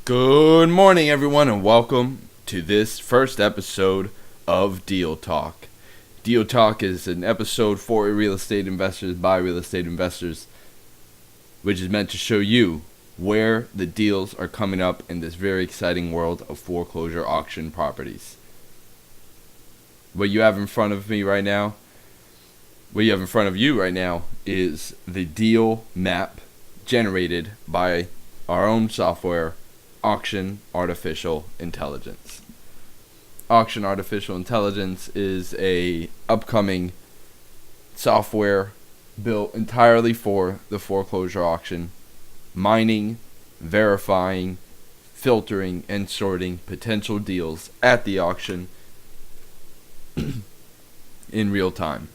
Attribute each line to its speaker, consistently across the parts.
Speaker 1: Good morning, everyone, and welcome to this first episode of Deal Talk. Deal Talk is an episode for real estate investors by real estate investors, which is meant to show you where the deals are coming up in this very exciting world of foreclosure auction properties. What you have in front of you right now is the deal map generated by our own software, Auction Artificial Intelligence. Auction Artificial Intelligence is a upcoming software built entirely for the foreclosure auction, mining, verifying, filtering, and sorting potential deals at the auction in real time.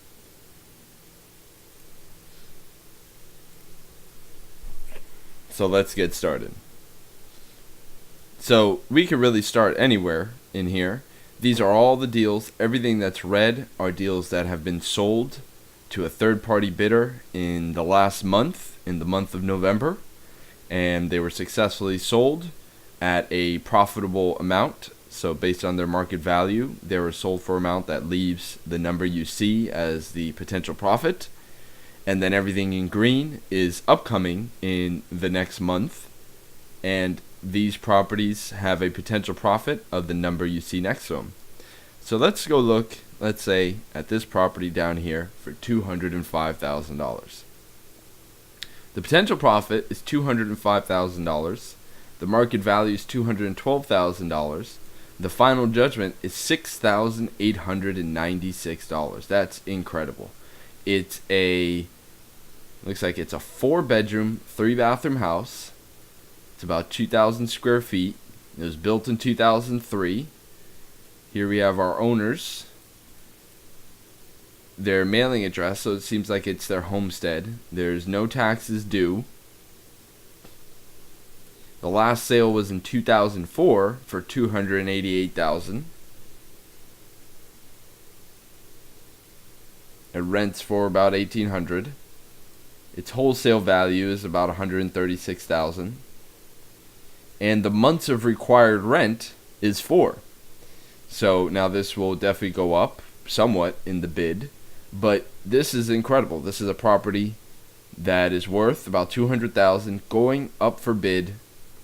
Speaker 1: So let's get started. So we can really start anywhere in here. These are all the deals. Everything that's red are deals that have been sold to a third-party bidder in the last month, in the month of November, and they were successfully sold at a profitable amount. So based on their market value, they were sold for an amount that leaves the number you see as the potential profit. And then everything in green is upcoming in the next month, and these properties have a potential profit of the number you see next to them. So let's go look, let's say, at this property down here for $205,000. The potential profit is $205,000. The market value is $212,000. The final judgment is $6,896. That's incredible. Looks like it's a 4-bedroom, 3-bathroom house. It's about 2,000 square feet. It was built in 2003. Here we have our owners, their mailing address, so it seems like it's their homestead. There's no taxes due. The last sale was in 2004 for $288,000. It rents for about $1,800. Its wholesale value is about $136,000. And the months of required rent is 4. So now this will definitely go up somewhat in the bid, but this is incredible. This is a property that is worth about $200,000, going up for bid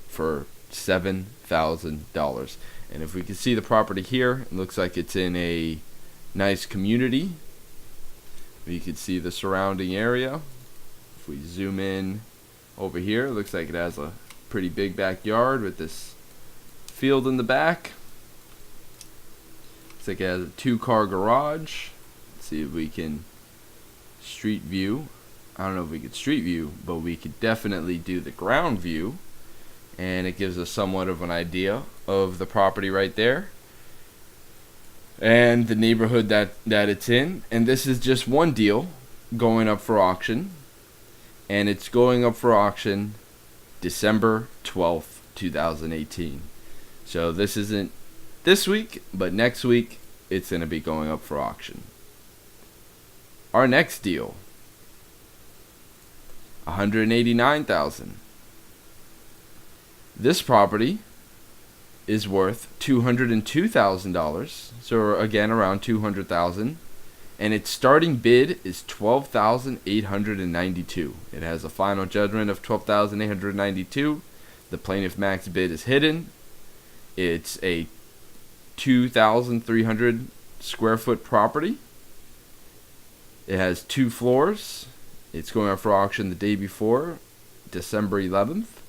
Speaker 1: for $7,000. And if we can see the property here, it looks like it's in a nice community. We can see the surrounding area. If we zoom in over here, it looks like it has a pretty big backyard with this field in the back. Looks like it has a 2-car garage. Let's see if we can street view. I don't know if we could street view, but we could definitely do the ground view, and it gives us somewhat of an idea of the property right there and the neighborhood that it's in. And this is just one deal going up for auction, and it's going up for auction December 12th, 2018. So this isn't this week, but next week it's going to be going up for auction. Our next deal, $189,000. This property is worth $202,000, so again around $200,000. And its starting bid is $12,892. It has a final judgment of $12,892. The plaintiff max bid is hidden. It's a 2,300 square foot property. It has 2 floors. It's going up for auction the day before, December 11th.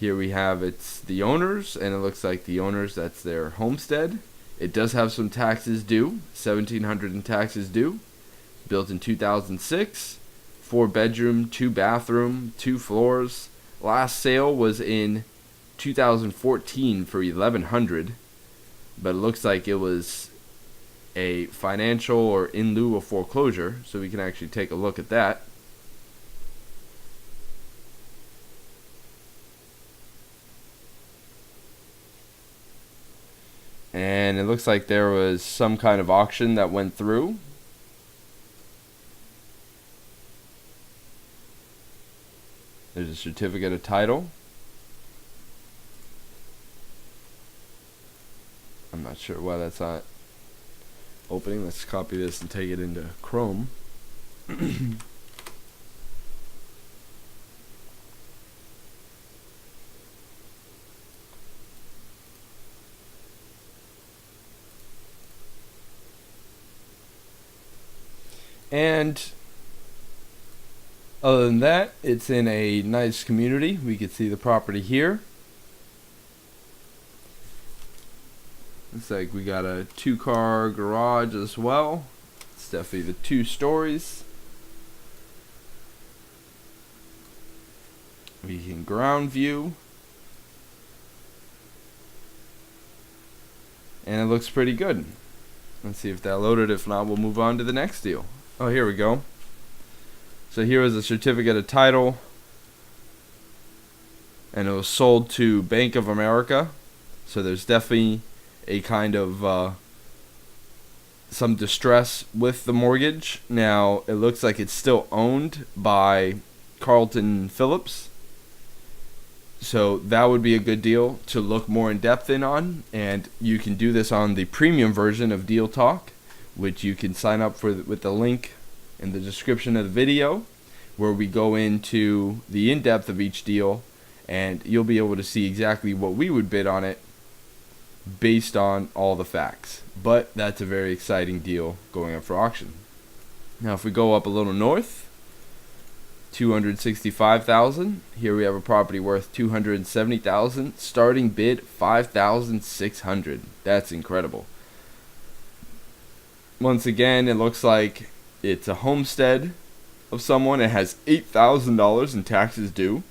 Speaker 1: Here we have the owners, and it looks like the owners, that's their homestead. It does have some taxes due, $1,700 in taxes due. Built in 2006, 4-bedroom, 2-bathroom, 2 floors. Last sale was in 2014 for $1,100, but it looks like it was a financial or in lieu of foreclosure, so we can actually take a look at that. And it looks like there was some kind of auction that went through. There's a certificate of title. not sure why that's not opening. Let's copy this and take it into Chrome. And other than that, it's in a nice community. We can see the property here. Looks like we got a 2-car garage as well. It's definitely the 2 stories. We can ground view. And it looks pretty good. Let's see if that loaded. If not, we'll move on to the next deal. Oh, here we go. So here is a certificate of title. And it was sold to Bank of America. So there's definitely a kind of some distress with the mortgage. Now, it looks like it's still owned by Carlton Phillips. So that would be a good deal to look more in depth in on. And you can do this on the premium version of Deal Talk, which you can sign up for with the link in the description of the video, where we go into the in-depth of each deal, and you'll be able to see exactly what we would bid on it based on all the facts. But that's a very exciting deal going up for auction. Now if we go up a little north, $265,000. Here we have a property worth $270,000. Starting bid $5,600. That's incredible. Once again, it looks like it's a homestead of someone. It has $8,000 in taxes due.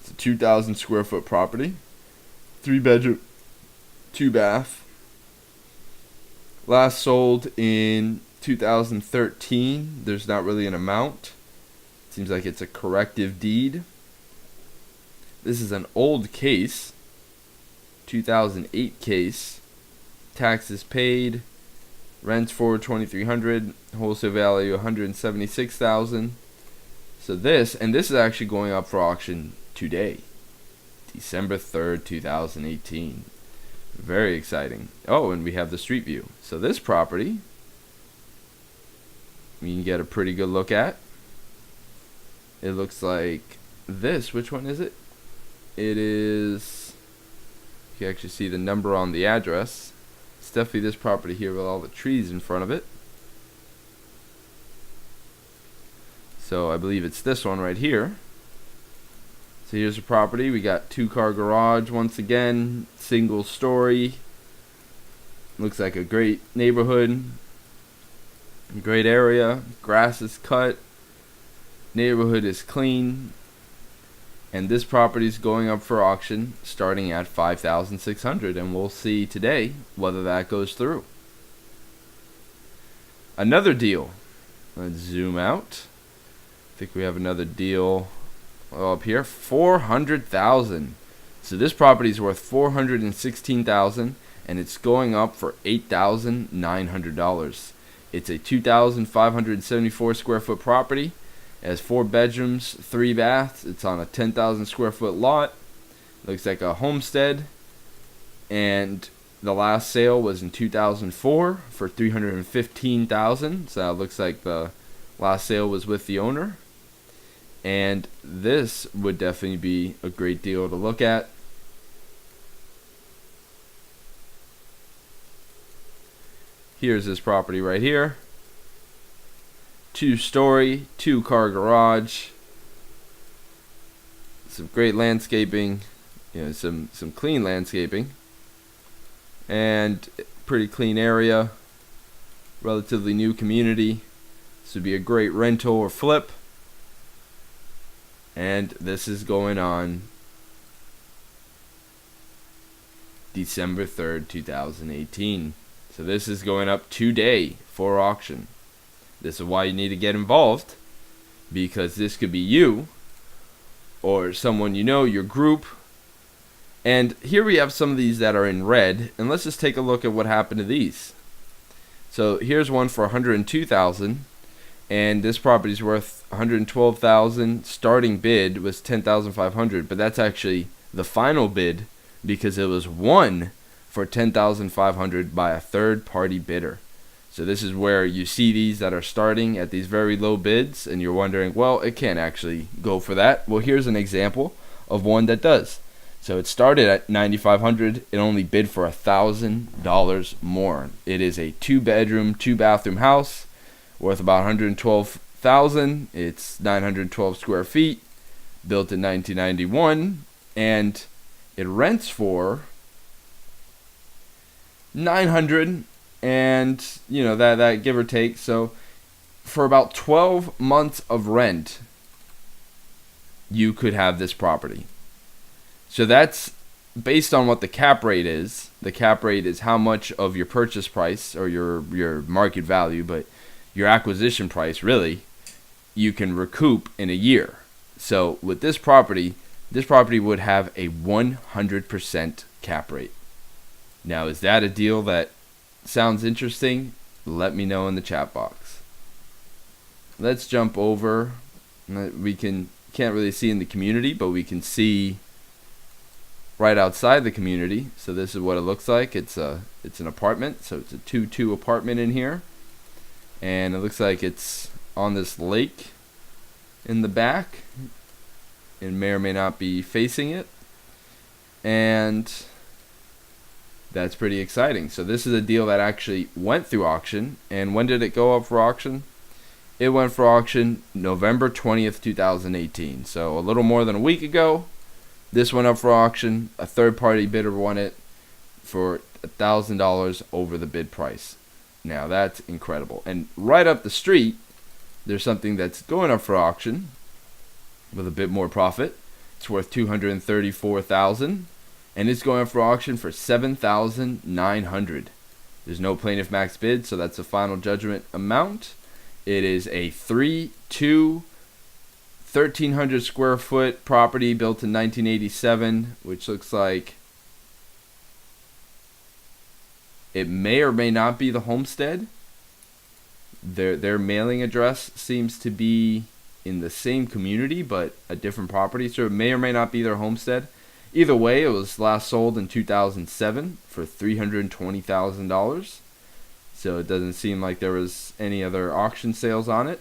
Speaker 1: It's a 2,000 square foot property. 3-bedroom, 2-bath. Last sold in 2013. There's not really an amount. Seems like it's a corrective deed. This is an old case. 2008 case. Taxes paid. Rents for $2,300. Wholesale value $176,000. So this is actually going up for auction today, December 3rd, 2018. Very exciting. Oh, and we have the street view. So this property, we can get a pretty good look at. It looks like this. Which one is it? It is, you can actually see the number on the address. It's definitely this property here with all the trees in front of it. So I believe it's this one right here. So here's the property. We got 2-car garage once again, single story. Looks like a great neighborhood, great area. Grass is cut. Neighborhood is clean. And this property is going up for auction starting at $5,600, and we'll see today whether that goes through. Another deal. Let's zoom out. I think we have another deal up here. $400,000. So this property is worth $416,000, and it's going up for $8,900. It's a 2,574 square foot property. It has 4 bedrooms, 3 baths. It's on a 10,000 square foot lot. Looks like a homestead. And the last sale was in 2004 for $315,000. So it looks like the last sale was with the owner. And this would definitely be a great deal to look at. Here's this property right here. 2-story, 2-car garage. Some great landscaping, some clean landscaping, and pretty clean area. Relatively new community. This would be a great rental or flip. And this is going on December 3rd, 2018. So this is going up today for auction. This is why you need to get involved, because this could be you or someone you know, your group. And here we have some of these that are in red, and let's just take a look at what happened to these. So here's one for $102,000, and this property is worth $112,000. Starting bid was $10,500, but that's actually the final bid because it was won for $10,500 by a third-party bidder. So this is where you see these that are starting at these very low bids, and you're wondering, well, it can't actually go for that. Well, here's an example of one that does. So it started at $9,500. It only bid for $1,000 more. It is a 2-bedroom, 2-bathroom house worth about $112,000. It's 912 square feet, built in 1991, and it rents for $900, and that give or take. So for about 12 months of rent, you could have this property. So that's based on what the cap rate is. The cap rate is how much of your purchase price, or your market value, but your acquisition price really, you can recoup in a year. So with this property would have a 100% cap rate. Now, is that a deal that sounds interesting? Let me know in the chat box. Let's jump over. We can't really see in the community, but we can see right outside the community. So this is what it looks like. It's an apartment. So it's a 2-2 apartment in here, and it looks like it's on this lake in the back. It may or may not be facing it, and that's pretty exciting. So this is a deal that actually went through auction. And when did it go up for auction? It went for auction November 20th, 2018. So a little more than a week ago, this went up for auction. A third-party bidder won it for $1,000 over the bid price. Now that's incredible. And right up the street, there's something that's going up for auction with a bit more profit. It's worth $234,000, and it's going up for auction for $7,900. There's no plaintiff max bid, so that's the final judgment amount. It is a 3-2, 1,300 square foot property built in 1987, which looks like it may or may not be the homestead. Their mailing address seems to be in the same community but a different property, so it may or may not be their homestead. Either way, it was last sold in 2007 for $320,000. So it doesn't seem like there was any other auction sales on it,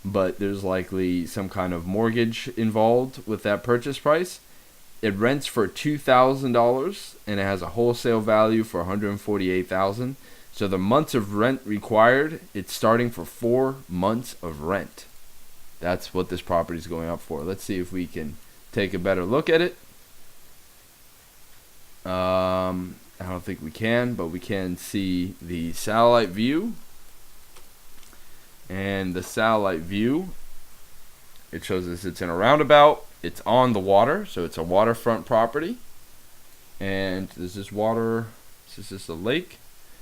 Speaker 1: but there's likely some kind of mortgage involved with that purchase price. It rents for $2,000, and it has a wholesale value for $148,000. So the months of rent required, it's starting for 4 months of rent. That's what this property is going up for. Let's see if we can take a better look at it. I don't think we can, but we can see the satellite view. And the satellite view, it shows us it's in a roundabout. It's on the water, so it's a waterfront property. And is this water? Is this a lake?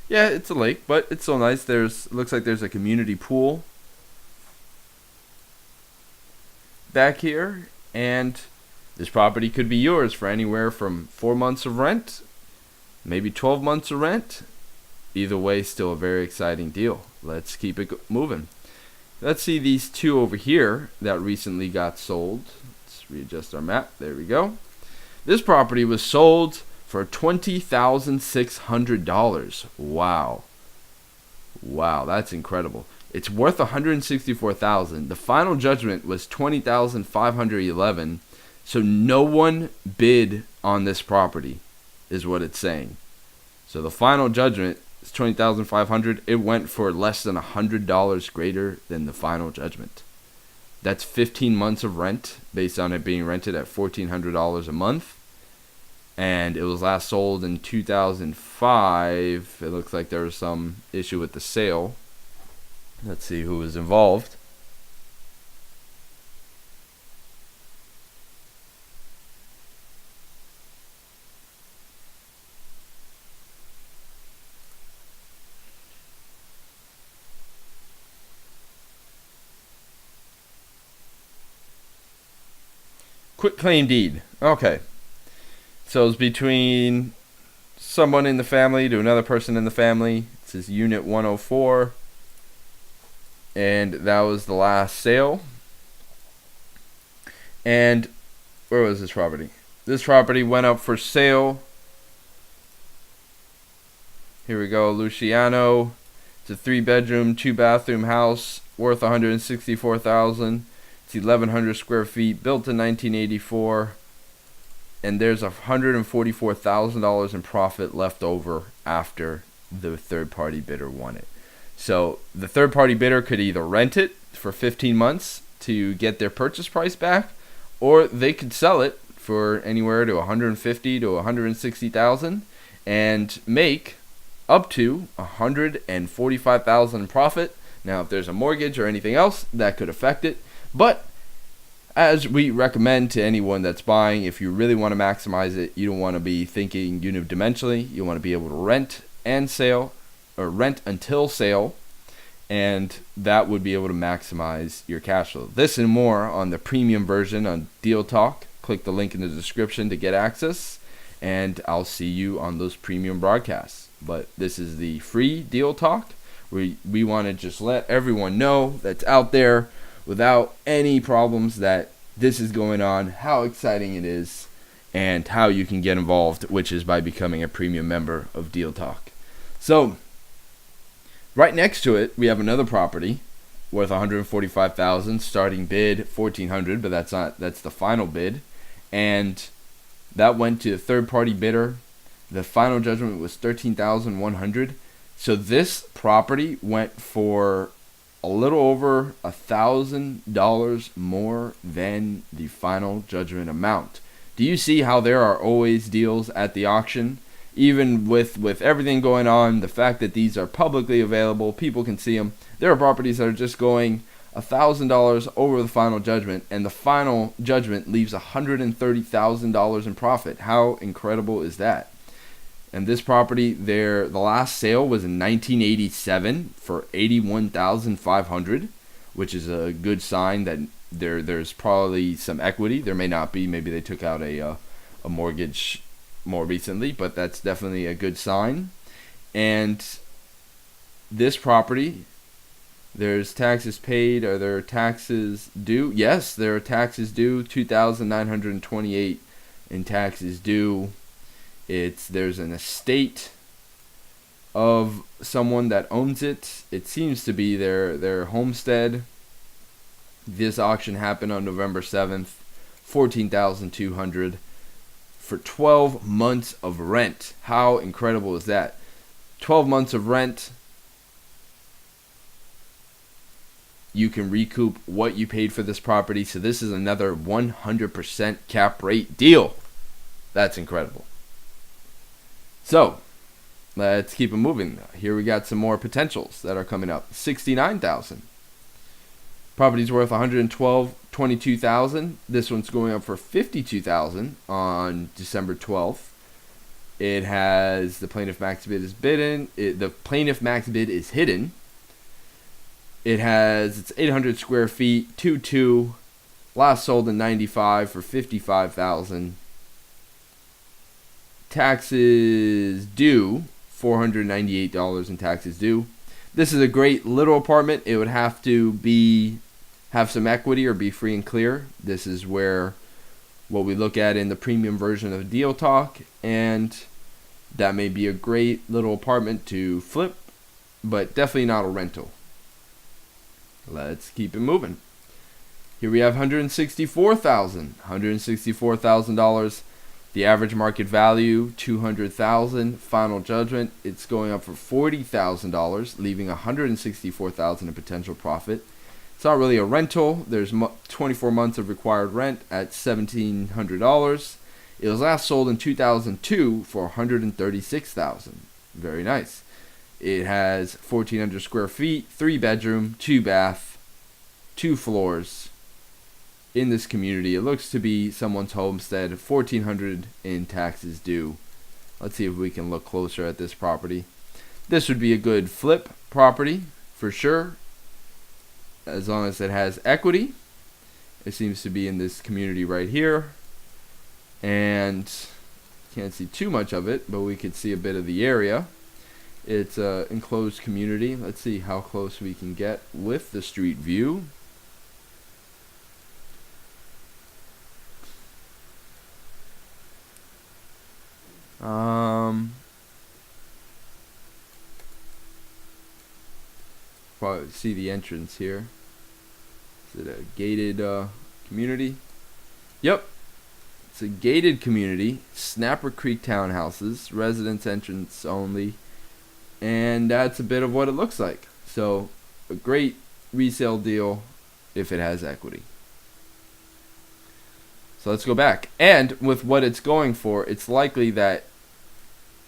Speaker 1: Yeah, it's a lake, but it's so nice. Looks like there's a community pool back here, and this property could be yours for anywhere from 4 months of rent, maybe 12 months of rent. Either way, still a very exciting deal. Let's keep it moving. Let's see these two over here that recently got sold. Let's readjust our map. There we go. This property was sold for $20,600. Wow. Wow, that's incredible. It's worth $164,000. The final judgment was $20,511. So no one bid on this property, is what it's saying. So the final judgment is $20,500. It went for less than $100 greater than the final judgment. That's 15 months of rent based on it being rented at $1,400 a month. And it was last sold in 2005. It looks like there was some issue with the sale. Let's see who was involved. Quit claim deed. Okay. So it's between someone in the family to another person in the family. It says Unit 104. And that was the last sale. And where was this property? This property went up for sale Here we go, Luciano. It's a 3-bedroom, 2-bathroom house worth $164,000. It's 1,100 square feet, built in 1984, and there's $144,000 in profit left over after the third-party bidder won it. So the third-party bidder could either rent it for 15 months to get their purchase price back, or they could sell it for anywhere to $150,000 to $160,000 and make up to $145,000 in profit. Now, if there's a mortgage or anything else, that could affect it. But as we recommend to anyone that's buying, if you really want to maximize it, you don't want to be thinking unidimensionally. You want to be able to rent and sale, or rent until sale, and that would be able to maximize your cash flow. This and more on the premium version on Deal Talk. Click the link in the description to get access, and I'll see you on those premium broadcasts. But this is the free Deal Talk. We want to just let everyone know that's out there without any problems that this is going on, how exciting it is, and how you can get involved, which is by becoming a premium member of Deal Talk. So right next to it, we have another property worth $145,000, starting bid $1,400, but that's the final bid, and that went to a third-party bidder. The final judgment was $13,100. So this property went for a little over $1,000 more than the final judgment amount. Do you see how there are always deals at the auction? Even with everything going on, the fact that these are publicly available, people can see them. There are properties that are just going $1,000 over the final judgment, and the final judgment leaves $130,000 in profit. How incredible is that? And this property, the last sale was in 1987 for $81,500, which is a good sign that there's probably some equity. There may not be. Maybe they took out a mortgage more recently, but that's definitely a good sign. And this property, there's taxes paid. Are there taxes due? Yes, there are taxes due. $2,928 in taxes due. There's an estate of someone that owns it. It seems to be their homestead. This auction happened on November 7th, $14,200 for 12 months of rent. How incredible is that? 12 months of rent. You can recoup what you paid for this property. So this is another 100% cap rate deal. That's incredible. So let's keep it moving. Here we got some more potentials that are coming up. $69,000. Property's worth $122,000. This one's going up for $52,000 on December 12th. It has the plaintiff max bid is bidden. The plaintiff max bid is hidden. It's 800 square feet, 2.2. Last sold in 95 for $55,000. Taxes due, $498 in taxes due. This is a great little apartment. It would have to have some equity or be free and clear. This is where what we look at in the premium version of Deal Talk, and that may be a great little apartment to flip, but definitely not a rental. Let's keep it moving. Here we have $164,000. The average market value, $200,000. Final judgment, it's going up for $40,000, leaving $164,000 in potential profit. It's not really a rental. There's 24 months of required rent at $1,700. It was last sold in 2002 for $136,000. Very nice. It has 1,400 square feet, 3-bedroom, 2-bath, 2 floors. In this community, it looks to be someone's homestead. $1,400 in taxes due. Let's see if we can look closer at this property. This would be a good flip property for sure, as long as it has equity. It seems to be in this community right here, and can't see too much of it, but we could see a bit of the area. It's an enclosed community. Let's see how close we can get with the street view. probably see the entrance here. Is it a gated community? Yep. It's a gated community. Snapper Creek townhouses. Residence entrance only. And that's a bit of what it looks like. So, a great resale deal if it has equity. So let's go back. And with what it's going for, it's likely that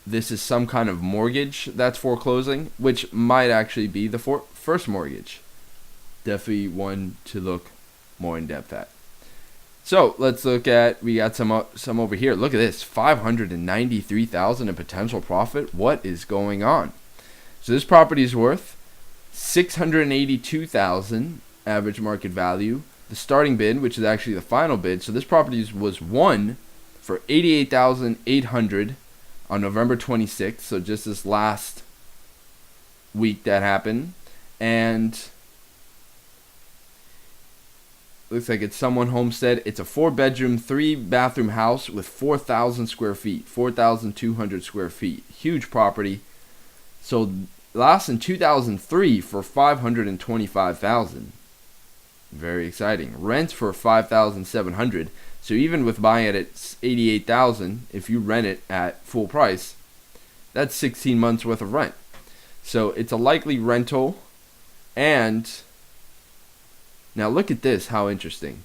Speaker 1: this is some kind of mortgage that's foreclosing, which might actually be the first mortgage. Definitely one to look more in depth at. So let's look at, we got some over here. Look at this, $593,000 in potential profit. What is going on? So this property is worth $682,000 average market value. The starting bid, which is actually the final bid. So this property was won for $88,800 on November 26th. So just this last week that happened. And looks like it's someone homestead. It's a 4-bedroom, 3-bathroom house with 4,000 square feet, 4,200 square feet. Huge property. Sold last in 2003 for $525,000. Very exciting. Rent for $5,700. So even with buying it at $88,000, if you rent it at full price, that's 16 months worth of rent. So it's a likely rental. And now look at this, how interesting.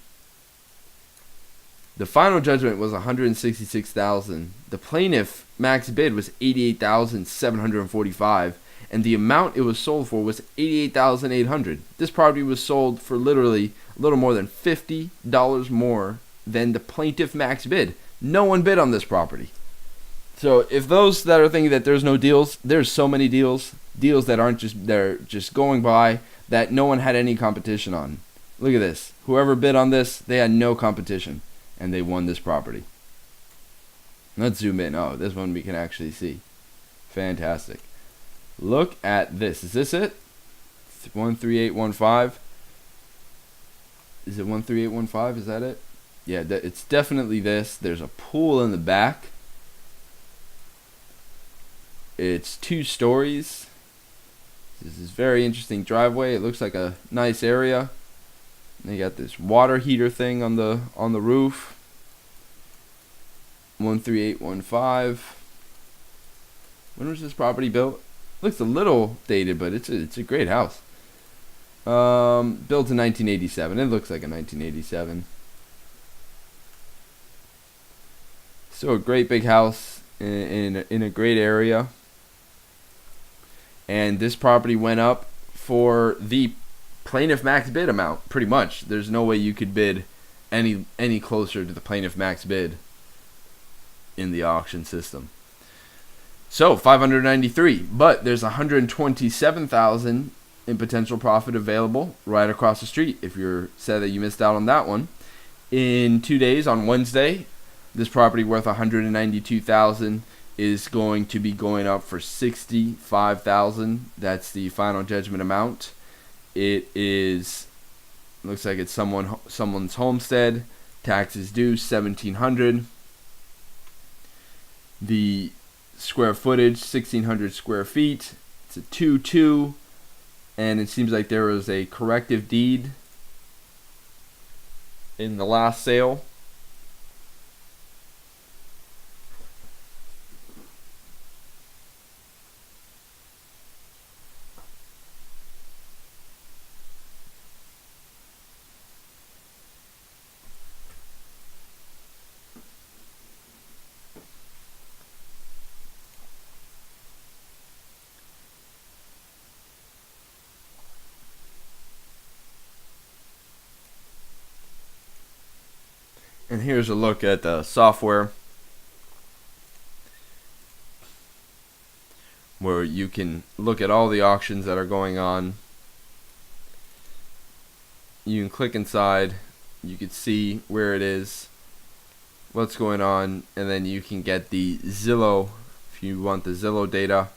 Speaker 1: The final judgment was $166,000. The plaintiff max bid was $88,745, and the amount it was sold for was $88,800. This property was sold for literally a little more than $50 more than the plaintiff max bid. No one bid on this property. So if those that are thinking that there's no deals, there's so many deals that aren't just, they're just going by, that no one had any competition on. Look at this. Whoever bid on this, they had no competition, and they won this property. Let's zoom in. Oh, this one we can actually see. Fantastic. Look at this. Is this it? 13815. Is it 13815? Is that it? Yeah, it's definitely this. There's a pool in the back. It's 2 stories. This is very interesting driveway. It looks like a nice area. They got this water heater thing on the roof. 13815. When was this property built? Looks a little dated, but it's a great house. Built in 1987. It looks like a 1987. So a great big house in a great area. And this property went up for the plaintiff max bid amount, pretty much. There's no way you could bid any closer to the plaintiff max bid in the auction system. So 593, but there's 127,000 in potential profit available right across the street. If you're sad that you missed out on that one, in 2 days on Wednesday, this property worth 192,000 is going to be going up for 65,000. That's the final judgment amount. It looks like it's someone's homestead. Taxes due $1,700. The square footage 1,600 square feet. It's a 2-2, and it seems like there was a corrective deed in the last sale. And here's a look at the software where you can look at all the auctions that are going on. You can click inside, you can see where it is, what's going on, and then you can get the Zillow. If you want the Zillow data,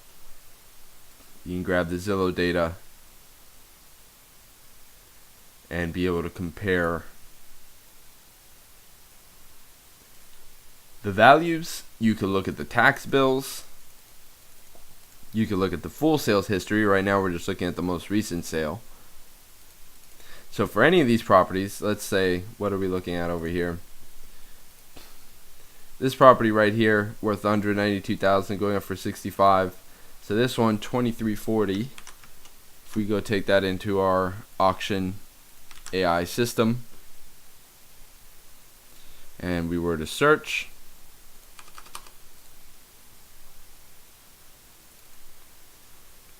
Speaker 1: you can grab the Zillow data and be able to compare the values. You can look at the tax bills. You can look at the full sales history. Right now we're just looking at the most recent sale. So for any of these properties, let's say, what are we looking at over here? This property right here, worth $192,000, going up for $65,000. So this one, $23.40. If we go take that into our auction AI system, and we were to search,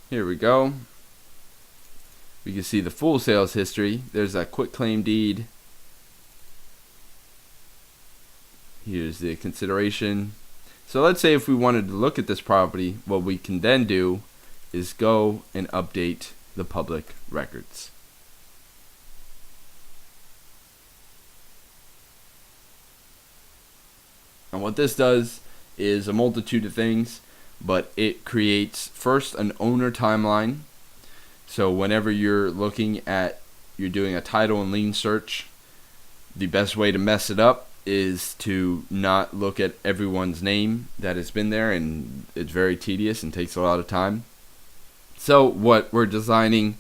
Speaker 1: here we go. We can see the full sales history. There's that quick claim deed. Here's the consideration. So let's say if we wanted to look at this property, what we can then do is go and update the public records. And what this does is a multitude of things, but it creates first an owner timeline. So whenever you're looking at, you're doing a title and lien search, the best way to mess it up is to not look at everyone's name that has been there, and it's very tedious and takes a lot of time. So what we're designing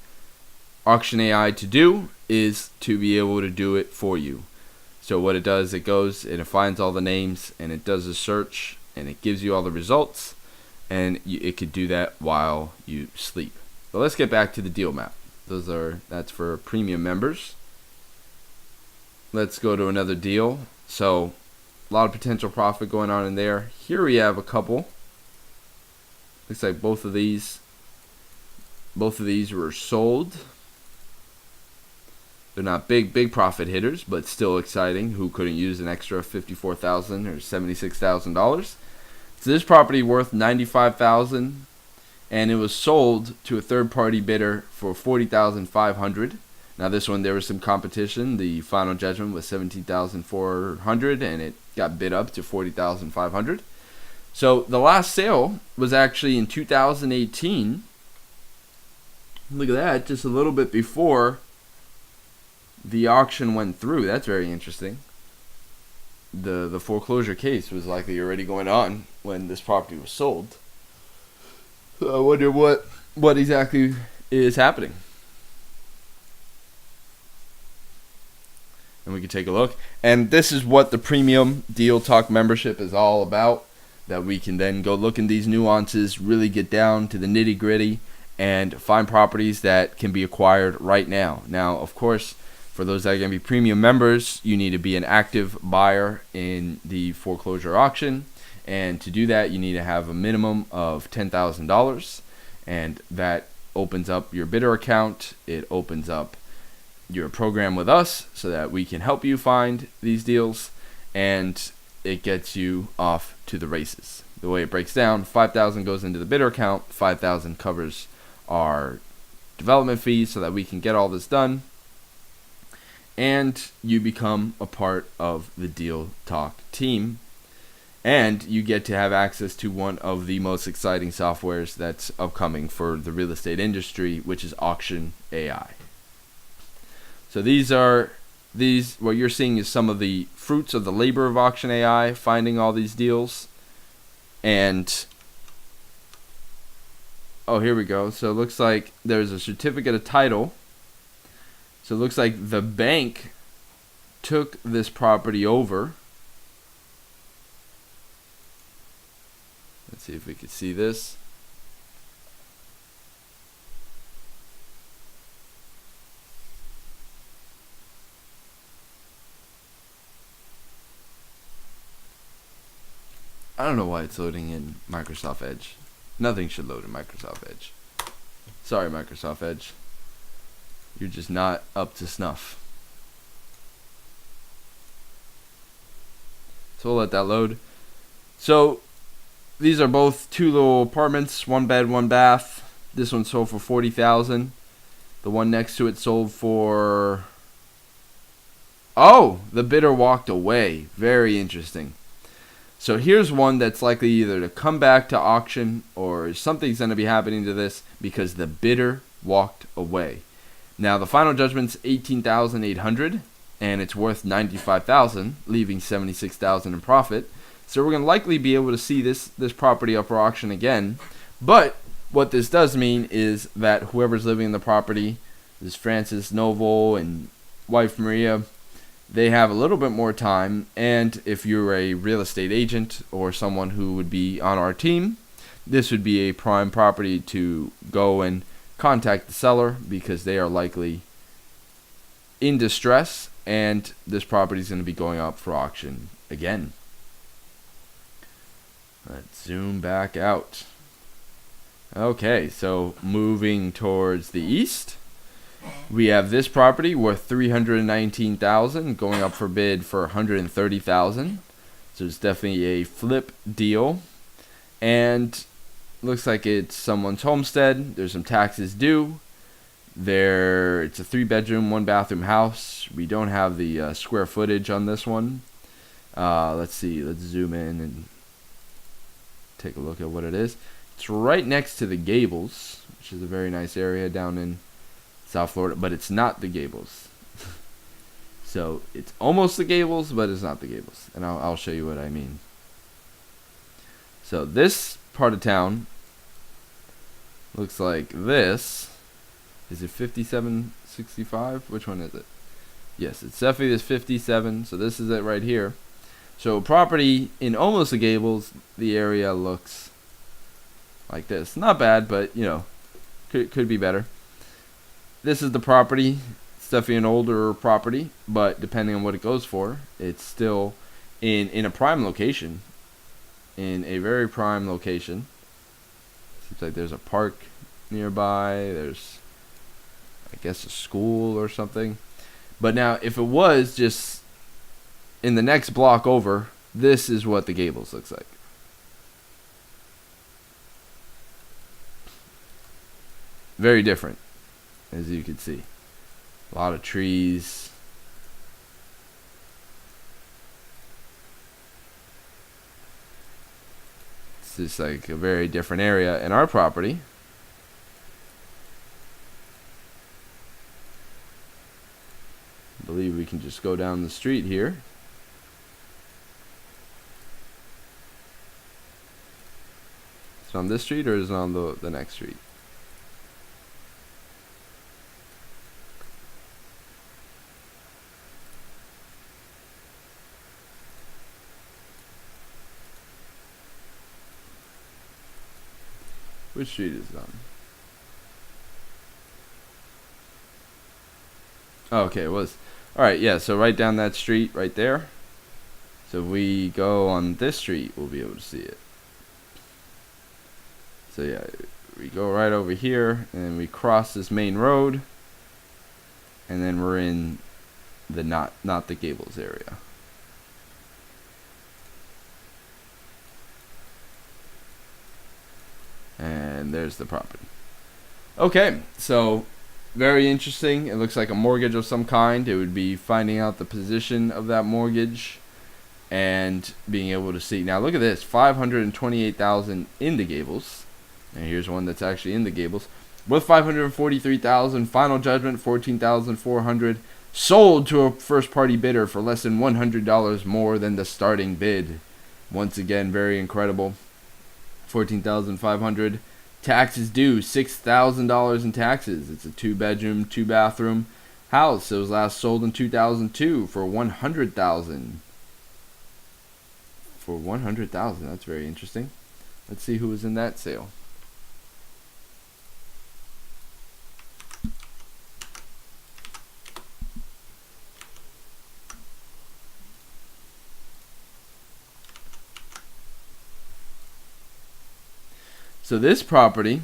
Speaker 1: Auction AI to do is to be able to do it for you. So what it does, it goes and it finds all the names and it does a search and it gives you all the results, and it could do that while you sleep. But let's get back to the deal map. That's for premium members. Let's go to another deal. So a lot of potential profit going on in there. Here we have a couple. Looks like both of these were sold. They're not big profit hitters, but still exciting. Who couldn't use an extra $54,000 or $76,000? So this property worth $95,000, and it was sold to a third-party bidder for $40,500. Now this one, there was some competition. The final judgment was $17,400, and it got bid up to $40,500. So the last sale was actually in 2018. Look at that, just a little bit before the auction went through. That's very interesting. The foreclosure case was likely already going on when this property was sold. So I wonder what exactly is happening. And we can take a look. And this is what the premium Deal Talk membership is all about, that we can then go look in these nuances, really get down to the nitty gritty, and find properties that can be acquired right now. Now, of course, for those that are going to be premium members, you need to be an active buyer in the foreclosure auction. And to do that, you need to have a minimum of $10,000. And that opens up your bidder account. It opens up your program with us so that we can help you find these deals. And it gets you off to the races. The way it breaks down, $5,000 goes into the bidder account. $5,000 covers our development fees so that we can get all this done. And you become a part of the Deal Talk team, and you get to have access to one of the most exciting softwares that's upcoming for the real estate industry, which is Auction AI. So what you're seeing is some of the fruits of the labor of Auction AI, finding all these deals. And oh, here we go. So it looks like there's a certificate of title. So it looks like the bank took this property over. Let's see if we can see this. I don't know why it's loading in Microsoft Edge. Nothing should load in Microsoft Edge. Sorry, Microsoft Edge. You're just not up to snuff. So we'll let that load. So these are both two little apartments, 1 bed, 1 bath. This one sold for $40,000. The one next to it sold for... Oh, the bidder walked away. Very interesting. So here's one that's likely either to come back to auction or something's going to be happening to this because the bidder walked away. Now the final judgment's $18,800 and it's worth $95,000, leaving $76,000 in profit. So we're going to likely be able to see this property up for auction again. But What this does mean is that whoever's living in the property, this Francis Noble and wife Maria, they have a little bit more time. And if you're a real estate agent or someone who would be on our team, this would be a prime property to go and contact the seller, because they are likely in distress and this property is going to be going up for auction again. Let's zoom back out. Okay, so moving towards the east, we have this property worth $319,000 going up for bid for $130,000. So it's definitely a flip deal, and looks like it's someone's homestead. There's some taxes due. It's a 3-bedroom, 1-bathroom house. We don't have the square footage on this one. Let's see. Let's zoom in and take a look at what it is. It's right next to the Gables, which is a very nice area down in South Florida, but it's not the Gables. So it's almost the Gables, but it's not the Gables, and I'll show you what I mean. So this part of town looks like this. Is it 5765? Which one is it? Yes, it's definitely this 57. So this is it right here. So property in almost the Gables, the area looks like this. Not bad, but could be better. This is the property. It's definitely an older property, but depending on what it goes for, it's still in a prime location. In a very prime location. Seems like there's a park nearby. There's, I guess, a school or something. But now, if it was just in the next block over, this is what the Gables looks like. Very different, as you can see. A lot of trees. It's just like a very different area. In our property, I believe we can just go down the street here. Is it on this street or is it on the next street? Which street is it on? Oh, okay, it was. Alright, yeah, so right down that street right there. So if we go on this street, we'll be able to see it. So yeah, we go right over here, and we cross this main road, and then we're in the not the Gables area. And there's the property. Okay, so very interesting. It looks like a mortgage of some kind. It would be finding out the position of that mortgage and being able to see. Now look at this, $528,000 in the Gables. And here's one that's actually in the Gables. With $543,000, final judgment $14,400, sold to a first-party bidder for less than $100 more than the starting bid. Once again, very incredible. $14,500. Taxes due $6,000 in taxes. It's a 2-bedroom, 2-bathroom house. It was last sold in 2002 for $100,000. For $100,000, that's very interesting. Let's see who was in that sale. So this property,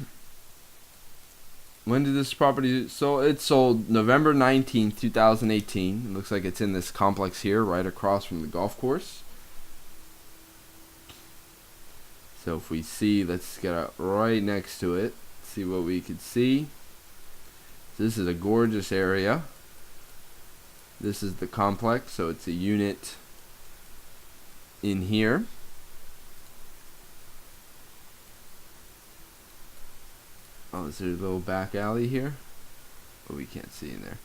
Speaker 1: when did this property so it sold November 19th, 2018. It looks like it's in this complex here right across from the golf course. So if we see, let's get up right next to it, see what we could see. So this is a gorgeous area. This is the complex, so it's a unit in here. Oh, is there a little back alley here? Oh, we can't see in there.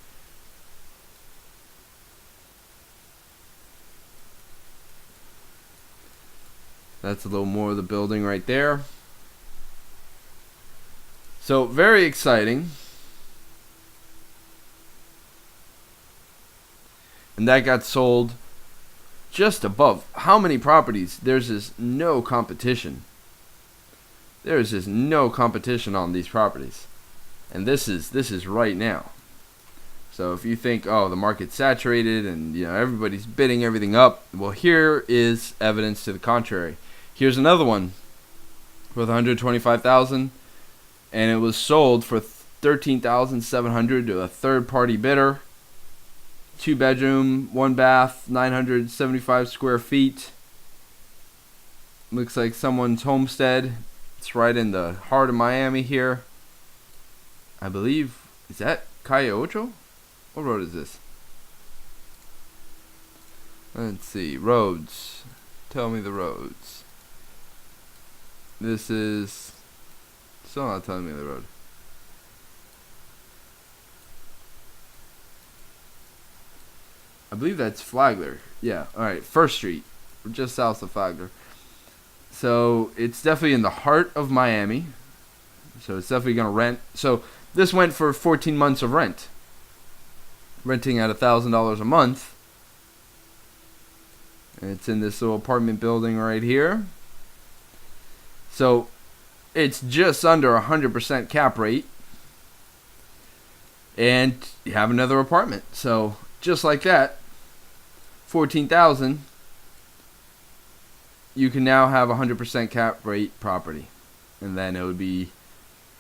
Speaker 1: That's a little more of the building right there. So very exciting. And that got sold just above. How many properties? There's just no competition. There's just no competition on these properties. And this is right now. So if you think, oh, the market's saturated and everybody's bidding everything up, well, here is evidence to the contrary. Here's another one with 125,000, and it was sold for 13,700 to a third-party bidder. 2-bedroom, 1-bath, 975 square feet. Looks like someone's homestead. It's right in the heart of Miami here. I believe, is that Calle Ocho? What road is this? Let's see. Roads. Tell me the roads. This is... Still not telling me the road. I believe that's Flagler. Yeah, alright. First Street. We're just south of Flagler. So, it's definitely in the heart of Miami. So, it's definitely going to rent. So, this went for 14 months of rent. Renting at $1,000 a month. And it's in this little apartment building right here. So it's just under 100% cap rate. And you have another apartment. So just like that, $14,000, you can now have 100% cap rate property. And then it would be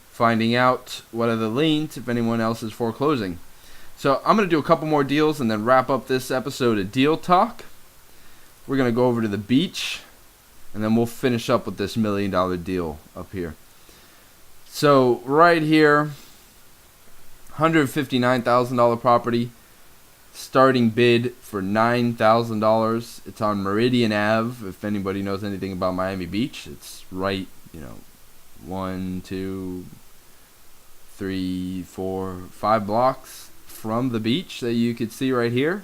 Speaker 1: finding out what are the liens if anyone else is foreclosing. So I'm going to do a couple more deals and then wrap up this episode of Deal Talk. We're going to go over to the beach, and then we'll finish up with this $1 million deal up here. So right here, $159,000 property, starting bid for $9,000. It's on Meridian Ave. If anybody knows anything about Miami Beach, it's right, 1, 2, 3, 4, 5 blocks from the beach that you could see right here,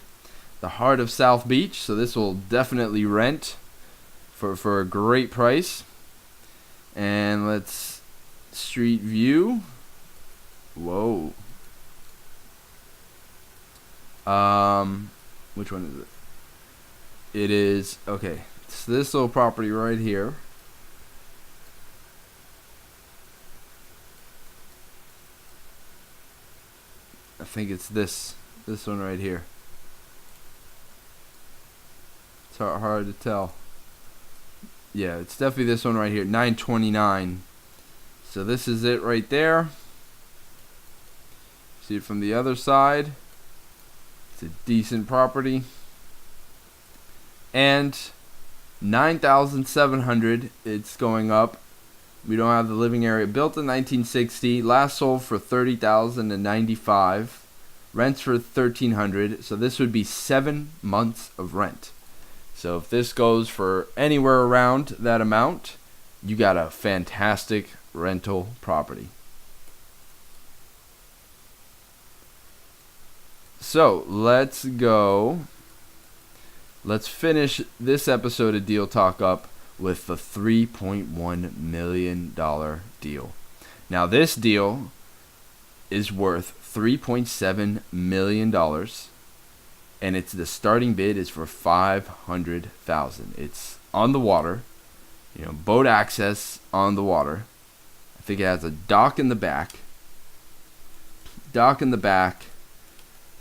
Speaker 1: the heart of South Beach. So this will definitely rent for a great price. And let's street view. Whoa. Which one is it? It is, okay, it's this little property right here. I think it's this one right here. It's hard to tell. Yeah, it's definitely this one right here, 929. So this is it right there. See it from the other side. It's a decent property. And 9,700, it's going up. We don't have the living area. Built in 1960. Last sold for $30,095. Rents for $1,300. So this would be 7 months of rent. So if this goes for anywhere around that amount, you got a fantastic rental property. So let's go. Let's finish this episode of Deal Talk up with the $3.1 million deal. Now this deal is worth $3.7 million, and it's the starting bid is for $500,000. It's on the water, boat access on the water. I think it has a dock in the back.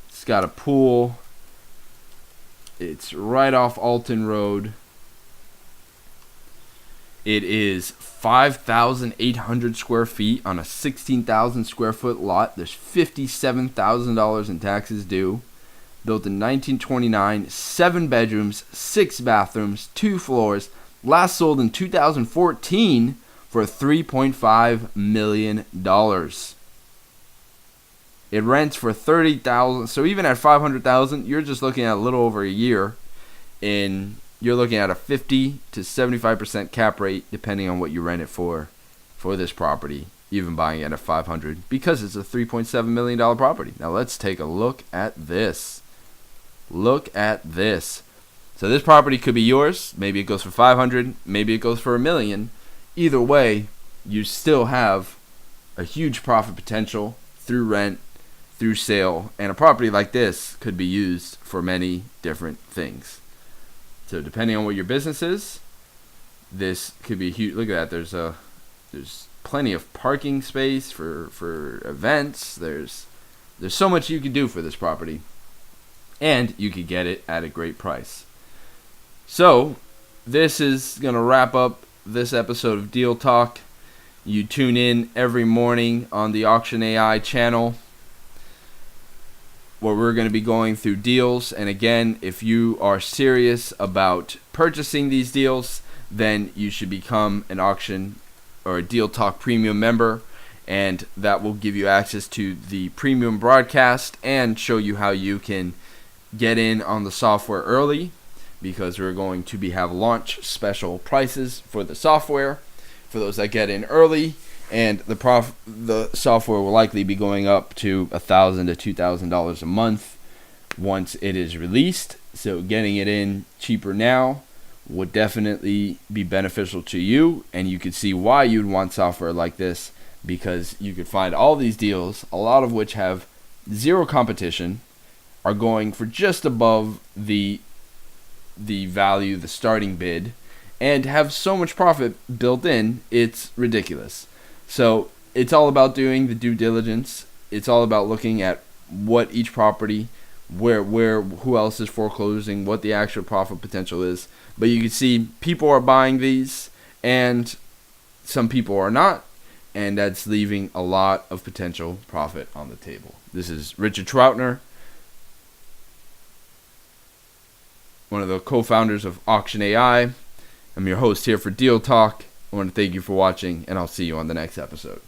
Speaker 1: It's got a pool. It's right off Alton Road. It is 5,800 square feet on a 16,000 square foot lot. There's $57,000 in taxes due. Built in 1929, 7 bedrooms, 6 bathrooms, 2 floors. Last sold in 2014 for $3.5 million. It rents for $30,000. So even at $500,000, you're just looking at a little over a year, and you're looking at a 50 to 75% cap rate, depending on what you rent it for this property. Even buying it at $500,000 because it's a $3.7 million property. Now let's take a look at this. Look at this. So this property could be yours. Maybe it goes for $500,000. Maybe it goes for $1 million. Either way, you still have a huge profit potential through rent, through sale, and a property like this could be used for many different things. So depending on what your business is, this could be huge. Look at that. There's plenty of parking space for events. There's so much you can do for this property, and you could get it at a great price. So this is going to wrap up this episode of Deal Talk. You tune in every morning on the Auction AI channel, where we're going to be going through deals. And again, if you are serious about purchasing these deals, then you should become an Auction or a Deal Talk Premium member, and that will give you access to the premium broadcast and show you how you can get in on the software early, because we're going to have launch special prices for the software for those that get in early. And the software will likely be going up to $1,000 to $2,000 a month once it is released. So getting it in cheaper now would definitely be beneficial to you, and you could see why you'd want software like this, because you could find all these deals, a lot of which have zero competition, are going for just above the value, the starting bid, and have so much profit built in, it's ridiculous. So it's all about doing the due diligence. It's all about looking at what each property, who else is foreclosing, what the actual profit potential is. But you can see people are buying these and some people are not, and that's leaving a lot of potential profit on the table. This is Richard Troutner, one of the co-founders of Auction AI. I'm your host here for Deal Talk. I want to thank you for watching, and I'll see you on the next episode.